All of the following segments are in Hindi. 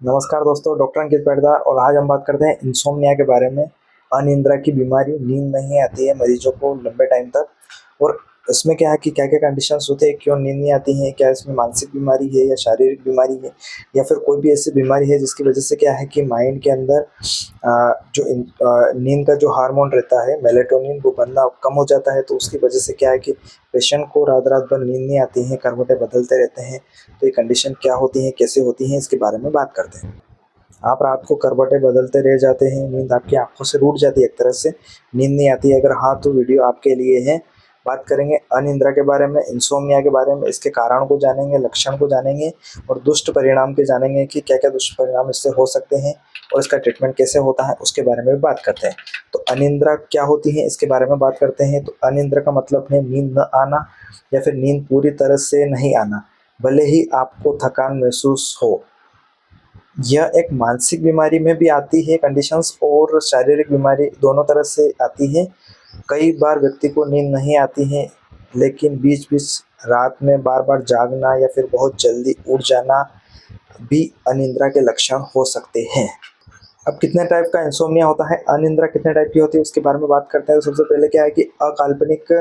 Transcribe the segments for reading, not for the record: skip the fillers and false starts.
नमस्कार दोस्तों, डॉक्टर अंकित पैटदार और आज हम बात करते हैं इंसोम्निया के बारे में। अनिद्रा की बीमारी, नींद नहीं आती है मरीजों को लंबे टाइम तक। और इसमें क्या है कि क्या-क्या कंडीशंस होते हैं, क्यों नींद नहीं आती है, क्या इसमें मानसिक बीमारी है या शारीरिक बीमारी है या फिर कोई भी ऐसी बीमारी है जिसकी वजह से क्या है कि माइंड के अंदर नींद का जो हार्मोन रहता है मेलेटोनिन वो बनना कम हो जाता है। तो उसकी वजह से क्या है कि पेशेंट को रात-रात भर नींद नहीं आती है, करवटें बदलते रहते हैं। तो ये कंडीशन क्या होती है, कैसे होती हैं, इसके बारे में बात करते हैं। आप रात को करवटें बदलते रह जाते हैं, नींद आपकी आँखों से रूठ जाती है, एक तरह से नींद नहीं आती है। अगर हाँ, तो वीडियो आपके लिए है। बात करेंगे अनिद्रा के बारे में, इंसोम्निया के बारे में, इसके कारण को जानेंगे, लक्षण को जानेंगे और दुष्ट परिणाम के जानेंगे कि क्या-क्या दुष्परिणाम इससे हो सकते हैं और इसका ट्रीटमेंट कैसे होता है, उसके बारे में भी बात करते हैं। तो अनिद्रा क्या होती है, इसके बारे में बात करते हैं। तो अनिद्रा का मतलब है नींद न आना या फिर नींद पूरी तरह से नहीं आना, भले ही आपको थकान महसूस हो। यह एक मानसिक बीमारी में भी आती है कंडीशंस और शारीरिक बीमारी दोनों तरह से आती है। कई बार व्यक्ति को नींद नहीं आती है, लेकिन बीच-बीच रात में बार-बार जागना या फिर बहुत जल्दी उठ जाना भी अनिद्रा के लक्षण हो सकते हैं। अब कितने टाइप का इंसोम्निया होता है, अनिद्रा कितने टाइप की होती है उसके बारे में बात करते हैं। तो सबसे पहले क्या है कि अकाल्पनिक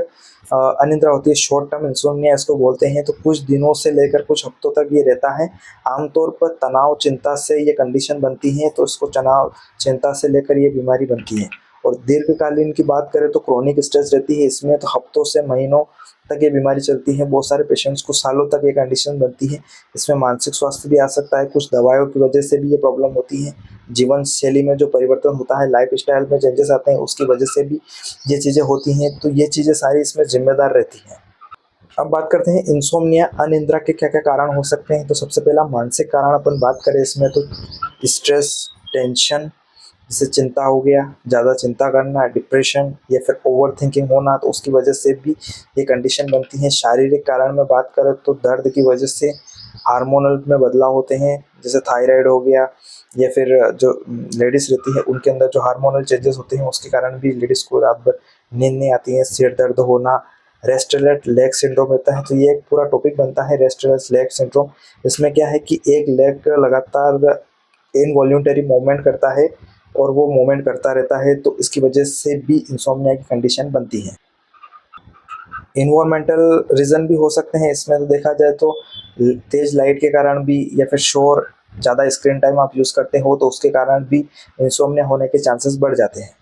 अनिद्रा होती है, शॉर्ट टर्म इंसोम्निया इसको बोलते हैं। तो कुछ दिनों से लेकर कुछ हफ्तों तक ये रहता है। आमतौर पर तनाव, चिंता से ये कंडीशन बनती है, तो इसको तनाव, चिंता से लेकर ये बीमारी बनती है। और दीर्घकालीन की बात करें तो क्रोनिक स्ट्रेस रहती है इसमें, तो हफ्तों से महीनों तक ये बीमारी चलती है। बहुत सारे पेशेंट्स को सालों तक ये कंडीशन बनती है। इसमें मानसिक स्वास्थ्य भी आ सकता है, कुछ दवाइयों की वजह से भी ये प्रॉब्लम होती है। जीवन शैली में जो परिवर्तन होता है, लाइफ़स्टाइल में चेंजेस आते हैं, उसकी वजह से भी ये चीज़ें होती हैं। तो ये चीज़ें सारी इसमें ज़िम्मेदार रहती हैं। अब बात करते हैं इंसोम्निया अनिद्रा के क्या-क्या कारण हो सकते हैं। तो सबसे पहला मानसिक कारण अपन बात करें इसमें तो स्ट्रेस, टेंशन, जैसे चिंता हो गया, ज़्यादा चिंता करना, डिप्रेशन या फिर ओवरथिंकिंग होना, तो उसकी वजह से भी ये कंडीशन बनती है। शारीरिक कारण में बात करें तो दर्द की वजह से हार्मोनल में बदलाव होते हैं, जैसे थायराइड हो गया या फिर जो लेडीज़ रहती है उनके अंदर जो हार्मोनल चेंजेस होते हैं उसके कारण भी लेडीज़ को रात भर नींद नहीं आती है। सिर दर्द होना, रेस्टलेस लेग सिंड्रोम रहता है। तो ये एक पूरा टॉपिक बनता है रेस्टलेस लेग सिंड्रोम। इसमें क्या है कि एक लेग लगातार इनवॉल्यूंटरी मूवमेंट करता है और वो मूवमेंट करता रहता है, तो इसकी वजह से भी इंसोम्निया की कंडीशन बनती है। एनवायरमेंटल रीज़न भी हो सकते हैं इसमें, तो देखा जाए तो तेज़ लाइट के कारण भी या फिर शोर, ज़्यादा स्क्रीन टाइम आप यूज़ करते हो तो उसके कारण भी इंसोम्निया होने के चांसेस बढ़ जाते हैं।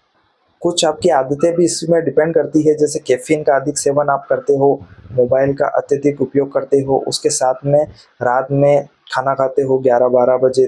कुछ आपकी आदतें भी इसमें डिपेंड करती है, जैसे कैफ़ीन का अधिक सेवन आप करते हो, मोबाइल का अत्यधिक उपयोग करते हो, उसके साथ में रात में खाना खाते हो 11-12 बजे